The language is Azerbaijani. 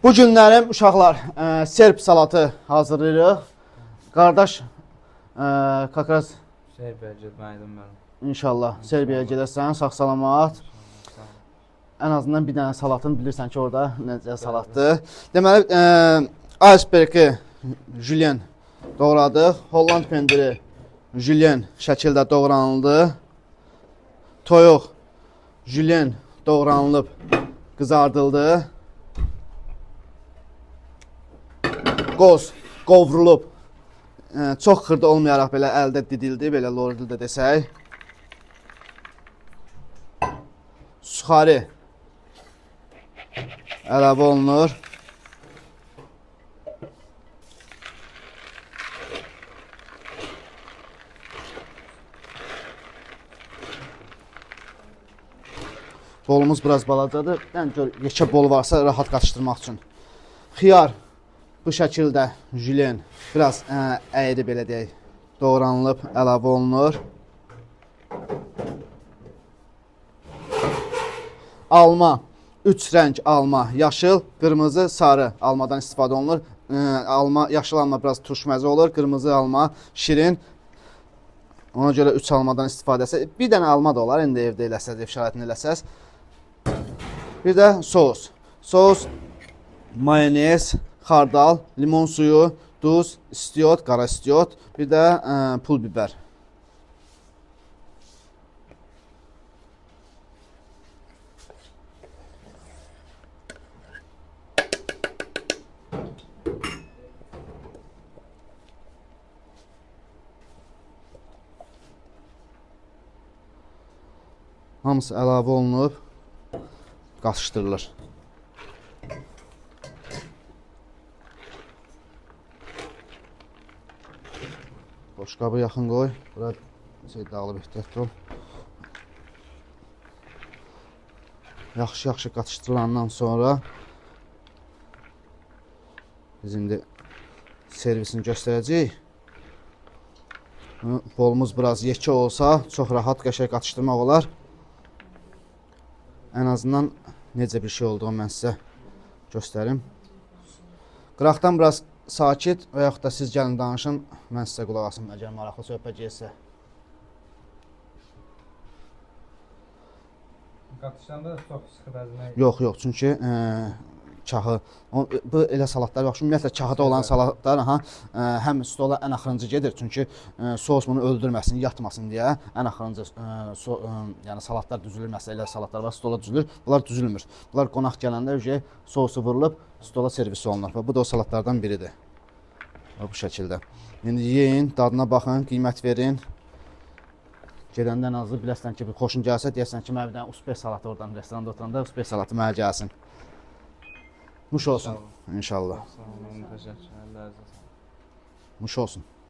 Bu günlərim uşaqlar serb salatı hazırlayırıq. Qardaş kakras Serbiyaya getməydim mən. inşallah Serbiyaya gedəsən, sağ-salamat. Ən azından bir dənə salatın bilirsən ki, orada necə salatdır. Deməli, icebergi jülyen doğradıq. Holland pendiri jülyen şəkildə doğranıldı. Toyuq jülyen doğranılıb, qızardıldı. Qoz qovrulub, çox xırda olmayaraq belə əldə didildi, belə lor dildə desək. Suxari əlavə olunur. Bolumuz biraz balacadır. Yekə bol varsa rahat qatışdırmaq üçün. Xiyar bu şəkildə jülyen biraz əyri belə deyək, doğranılıb, əlavə olunur. Alma, 3 rəng alma, yaşıl, qırmızı, sarı almadan istifadə olunur. Yaşıl alma biraz turşməzi olur, qırmızı alma şirin. Ona görə 3 almadan istifadəsi. Bir dənə alma da olar, indi evdə eləsəz, ev şəraitini eləsəz. Bir də sos. Sos, mayonez, xardal, limon suyu, duz, istiot, qara istiot, bir də pul biber. Hamısı əlavə olunub, qatışdırılır. Boşqabı yaxın qoy. Bura dağılıb ehtiyatlı ol. Yaxşı qatışdırılandan sonra biz indi servisini göstərəcəyik. Bolumuz biraz yekə olsa çox rahat qəşəng qatışdırmaq olar. Ən azından necə bir şey olduğunu mən sizə göstərim. Qıraqdan biraz sakit və yaxud da siz gəlin danışın, mən sizə qulaq asım, əgər maraqlı söhbət gəlsə. Qatışanda da çox sıxı əzmək. Yox, çünki kahı, bu elə salatlar yox. Ümumiyyətlə kahıda olan salatlar həm stola ən axırıncı gedir. Çünki sos bunu öldürməsin, yatmasın deyə ən axırıncı yəni salatlar düzülür. Məsələn, elə salatlar var, stola düzülür. Bunlar düzülmür. Bunlar qonaq gələndə sosu vurulub, stola servis olunur. Və bu da o salatlardan biridir. Bu şəkildə. İndi yeyin, dadına baxın, qiymət verin. Gedəndə ən azı biləsən ki, xoşun gəlsə, deyəsən ki, mənə bir dənə usbek salatı oradan restoranda oturanda usbek salatı mənə gəlsin. Muş olsun, inşallah. Sağ olun, təşəkkür. Muş olsun.